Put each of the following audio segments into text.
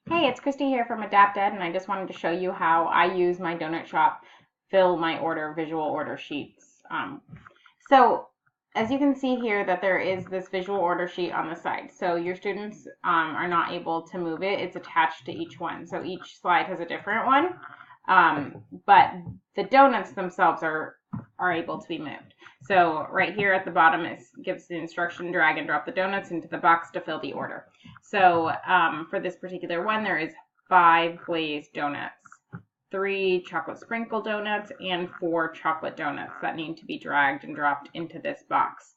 Hey, it's Christy here from AdaptEd, and I just wanted to show you how I use my donut shop fill my order visual order sheets. So as you can see here that there is this visual order sheet on the side. So your students are not able to move it. It's attached to each one. So each slide has a different one. But the donuts themselves are able to be moved. So right here at the bottom it gives the instruction, drag and drop the donuts into the box to fill the order. So for this particular one, there is 5 glazed donuts, 3 chocolate sprinkle donuts, and 4 chocolate donuts that need to be dragged and dropped into this box.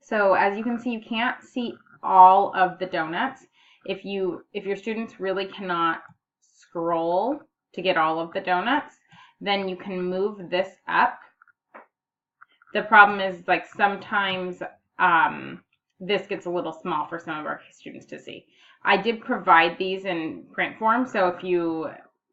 So as you can see, you can't see all of the donuts. If your students really cannot scroll to get all of the donuts, then you can move this up. The problem is, like, sometimes this gets a little small for some of our students to see. I did provide these in print form, so if you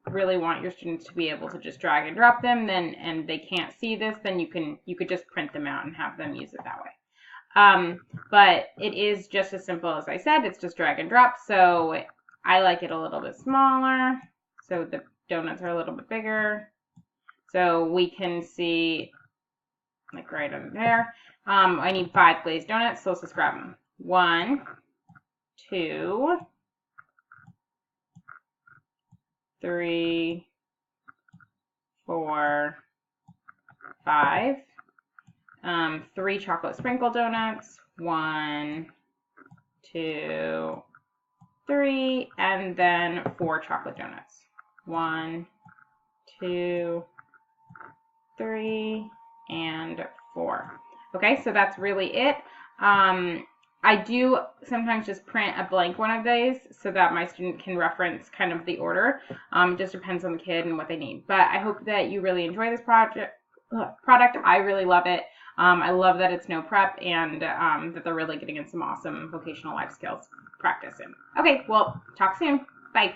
really want your students to be able to just drag and drop them, and they can't see this, then you could just print them out and have them use it that way. But it is just as simple as I said. It's just drag and drop. So I like it a little bit smaller, so the donuts are a little bit bigger, so we can see, like, right under there. I need 5 glazed donuts, so let's just grab them. 1, 2, 3, 4, 5. 3 chocolate sprinkle donuts. 1, 2, 3, and then 4 chocolate donuts. 1, 2, 3, and 4. Okay, so that's really it. I do sometimes just print a blank one of these so that my student can reference kind of the order. It just depends on the kid and what they need. But I hope that you really enjoy this product. I really love it. I love that it's no prep, and that they're really getting in some awesome vocational life skills practice in. Okay, well, talk soon. Bye.